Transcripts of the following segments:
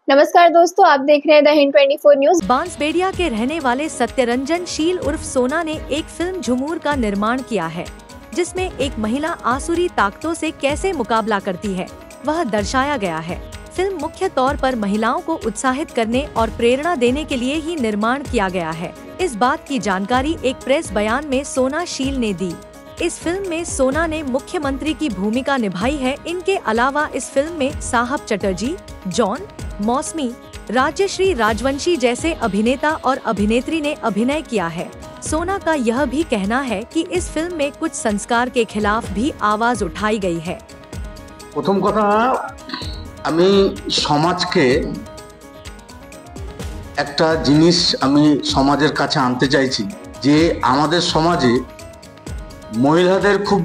नमस्कार दोस्तों, आप देख रहे हैं द हिंद 24 न्यूज। बांसबेड़िया के रहने वाले सत्यरंजन शील उर्फ सोना ने एक फिल्म झुमूर का निर्माण किया है, जिसमें एक महिला आसुरी ताकतों से कैसे मुकाबला करती है वह दर्शाया गया है। फिल्म मुख्य तौर पर महिलाओं को उत्साहित करने और प्रेरणा देने के लिए ही निर्माण किया गया है। इस बात की जानकारी एक प्रेस बयान में सोना शील ने दी। इस फिल्म में सोना ने मुख्यमंत्री की भूमिका निभाई है। इनके अलावा इस फिल्म में साहब चटर्जी, जॉन, मौसमी, राज्यश्री राजवंशी जैसे अभिनेता और अभिनेत्री ने अभिनय किया है। सोना का यह भी कहना है कि इस फिल्म में कुछ संस्कार के खिलाफ भी आवाज उठाई गई है। प्रथम कथा আমি সমাজকে একটা জিনিস আমি সমাজের কাছে আনতে চাইছি যে আমাদের সমাজে মহিলাদের খুব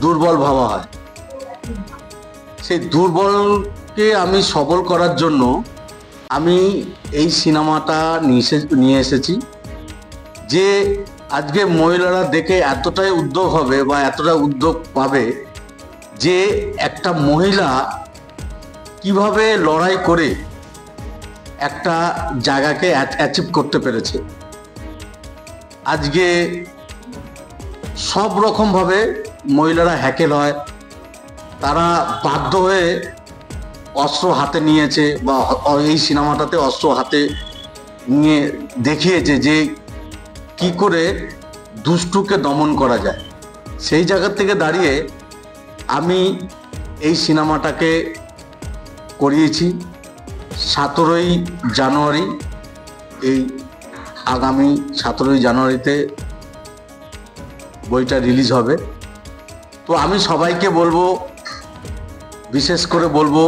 দুর্বল ভাবা হয়। সেই দুর্বলকে আমি সবল করার জন্য আমি এই সিনেমাটা নিয়ে এসেছি যে আজকে মহিলারা দেখে এতটাই উদ্যোগ হবে বা এতটা উদ্যোগ পাবে যে একটা মহিলা কিভাবে লড়াই করে একটা জায়গাকে অ্যাচিভ করতে পেরেছে। আজকে সব রকম ভাবে মহিলারা হ্যাকেল হয়, তারা বাধ্য হয়ে অস্ত্র হাতে নিয়েছে বা এই সিনেমাটাতে অস্ত্র হাতে নিয়ে দেখিয়েছে যে কি করে দুষ্টুকে দমন করা যায়। সেই জায়গা থেকে দাঁড়িয়ে আমি এই সিনেমাটাকে করিয়েছি 17ই জানুয়ারি, এই আগামী 17ই জানুয়ারিতে বইটা রিলিজ হবে। তো আমি সবাইকে বলবো, বিশেষ করে বলবো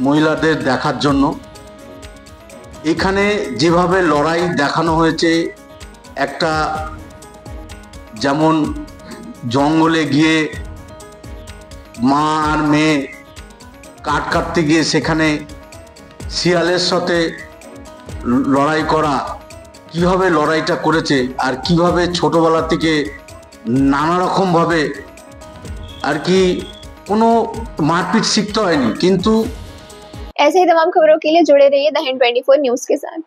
মহিলাদের দেখার জন্য। এখানে যেভাবে লড়াই দেখানো হয়েছে, একটা যেমন জঙ্গলে গিয়ে মা আর মেয়ে কাঠ কাটতে গিয়ে সেখানে শিয়ালের সাথে লড়াই করা, কিভাবে লড়াইটা করেছে আর কিভাবে ছোটবেলা থেকে নানা রকমভাবে আর কি কোনো মারপিট শিখতে হয়নি। কিন্তু ऐसे ही तमाम खबरों के लिए जुड़े रहिए द हिंद 24 न्यूज के साथ।